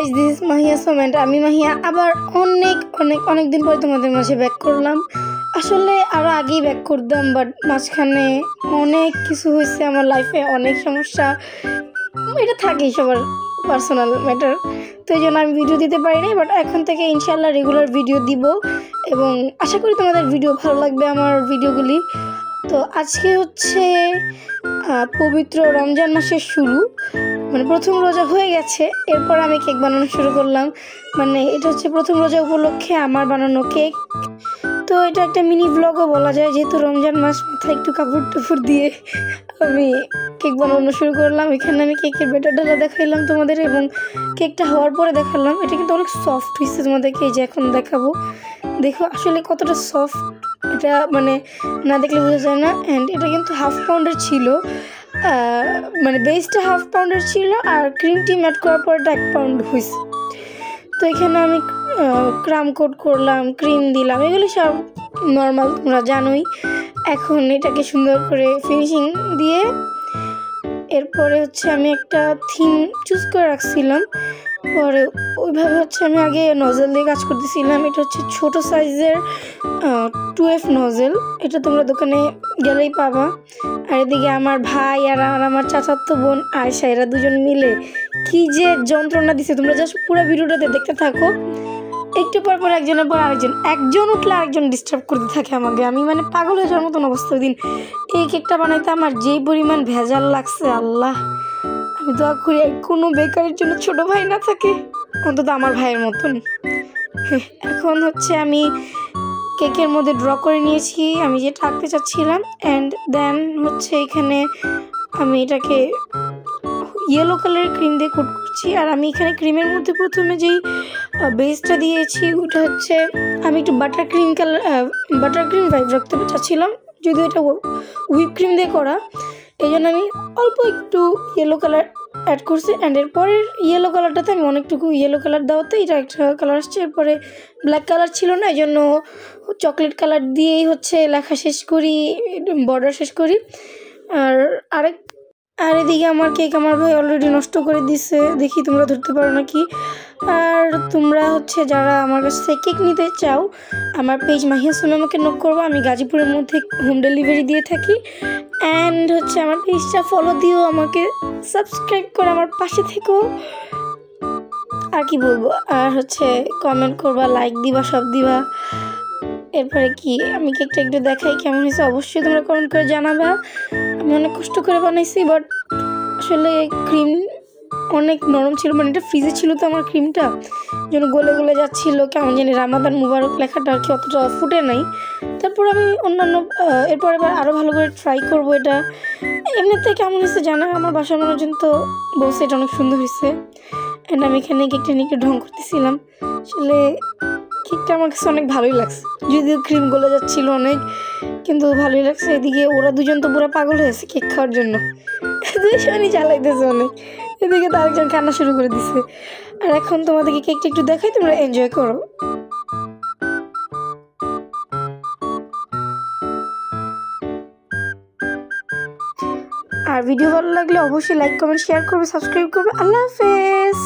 Guys, this is Mahiya সোমেন্ট। আমি মাহিয়া আবার অনেক দিন পরে তোমাদের মাঝে ব্যাক করলাম। আসলে আরও আগেই ব্যাক করতাম, বাট মাঝখানে অনেক কিছু হয়েছে আমার লাইফে, অনেক সমস্যা, এটা থাকেই সবার পার্সোনাল ম্যাটার। তো এই জন্য আমি ভিডিও দিতে পারি নাই, বাট এখন থেকে ইনশাল্লাহ রেগুলার ভিডিও দিব এবং আশা করি তোমাদের ভিডিও ভালো লাগবে আমার ভিডিওগুলি। তো আজকে হচ্ছে পবিত্র রমজান মাসের শুরু, মানে প্রথম রোজা হয়ে গেছে, এরপর আমি কেক বানানো শুরু করলাম। মানে এটা হচ্ছে প্রথম রোজা উপলক্ষে আমার বানানো কেক। তো এটা একটা মিনি ব্লগও বলা যায়, যেহেতু রমজান মাস, মাথায় একটু কাপড় টাপড় দিয়ে আমি কেক বানানো শুরু করলাম। এখানে আমি কেকের ব্যাটার ডালা দেখাইলাম তোমাদের এবং কেকটা হওয়ার পরে দেখালাম। এটা কিন্তু অনেক সফট হয়েছে, তোমাদেরকে এই যে এখন দেখাবো। দেখো আসলে কতটা সফট, এটা মানে না দেখলে বোঝা যায় না। অ্যান্ড এটা কিন্তু হাফ পাউন্ডের ছিল, মানে বেসটা হাফ পাউন্ডের ছিল আর ক্রিমটি ম্যাট করার পর এটা 1 পাউন্ড হয়েছে। তো এখানে আমি ক্রাম কোট করলাম, ক্রিম দিলাম, এগুলি সব নর্মাল, তোমরা জানোই। এখন এটাকে সুন্দর করে ফিনিশিং দিয়ে এরপরে হচ্ছে আমি একটা থিম চুজ করে রাখছিলাম। পরে ওইভাবে হচ্ছে আমি আগে নজেল দিয়ে কাজ করতেছিলাম। এটা হচ্ছে ছোটো সাইজের 2F নজেল, এটা তোমরা দোকানে গেলেই পাবা। আর এদিকে আমার ভাই আর আমার চাচাতো বোন আয়শা, এরা দুজন মিলে কি যে যন্ত্রণা দিছে, তোমরা জাস্ট পুরো ভিডিওটাতে দেখতে থাকো। একটু পর পর একজনের পর একজন উঠলে আরেকজন ডিস্টার্ব করতে থাকে আমাকে। আমি মানে পাগল হয়ে যাওয়ার মতন অবস্থা। দিন এই কেকটা বানাইতে আমার যেই পরিমাণ ভেজাল লাগছে, আল্লাহ, আমি দোয়া করি কোনো বেকারের জন্য ছোট ভাই না থাকে, অন্তত আমার ভাইয়ের মতন। এখন হচ্ছে আমি কেকের মধ্যে ড্র করে নিয়েছি আমি যেটা আঁকতে চাচ্ছিলাম। অ্যান্ড দেন হচ্ছে এখানে আমি এটাকে ইয়েলো কালারের ক্রিম দিয়ে কোট করছি। আর আমি এখানে ক্রিমের মধ্যে প্রথমে যেই বেসটা দিয়েছি ওটা হচ্ছে আমি একটু বাটার ক্রিম ভাইব রাখতে চাচ্ছিলাম, যদিও এটা হুইপ ক্রিম দিয়ে করা, এই জন্য আমি অল্প একটু ইয়েলো কালার অ্যাড করছি। অ্যান্ড এরপরের ইয়েলো কালারটাতে আমি অনেকটুকু ইয়েলো কালার দেওয়াতে এটা একটা কালার আসছে। এরপরে ব্ল্যাক কালার ছিল না, এই জন্য চকলেট কালার দিয়েই হচ্ছে লেখা শেষ করি, বর্ডার শেষ করি। আর এদিকে আমার কেক আমার ভাই অলরেডি নষ্ট করে দিছে, দেখি তোমরা ধরতে পারো নাকি। আর তোমরা হচ্ছে যারা আমার কাছ থেকে কেক নিতে চাও, আমার পেজ মাহিয়া সোমে আমাকে নক করবো, আমি গাজীপুরের মধ্যে হোম ডেলিভারি দিয়ে থাকি। অ্যান্ড হচ্ছে আমার পেজটা ফলো দিও, আমাকে সাবস্ক্রাইব করে আমার পাশে থেকো। আর কি বলবো, আর হচ্ছে কমেন্ট করবা, লাইক দিবা, সব দিবা। এরপরে কি আমি কেকটা একটু দেখাই কেমন হয়েছে, অবশ্যই তোমরা কমেন্ট করে জানাবা। আমি অনেক কষ্ট করে বানাইছি, বাট আসলে ক্রিম অনেক নরম ছিল, মানে এটা ফ্রিজে ছিল তো আমার ক্রিমটা, যেন গলে যাচ্ছিলো, কেমন জানি রামাদান মুবারক লেখাটা আর কি অতটা ফুটে নাই। তারপর আমি অন্যান্য এরপর এবার আরও ভালো করে ট্রাই করবো। এটা এমনিতে কেমন হয়েছে জানা, আমার বাসার মানুষজন তো বলছে এটা অনেক সুন্দর হয়েছে। অ্যান্ড আমি এখানে কেকটা নিয়ে একটু ঢং করতেছিলাম। আসলে কেকটা আমার কাছে অনেক ভালোই লাগছে, যদিও ক্রিম গলে যাচ্ছিলো অনেক, কিন্তু ভালোই লাগছে। এদিকে ওরা দুজন তো পুরো পাগল হয়েছে কেক খাওয়ার জন্য, দুজনই জ্বালাইতেছে অনেক। এদিকে তো আরেকজন কান্না শুরু করে দিছে। আর এখন তোমাদেরকে কেকটা একটু দেখাই, তোমরা এনজয় করো। আর ভিডিও ভালো লাগলে অবশ্যই লাইক, কমেন্ট, শেয়ার করবে, সাবস্ক্রাইব করবে। আল্লাহ হাফেজ।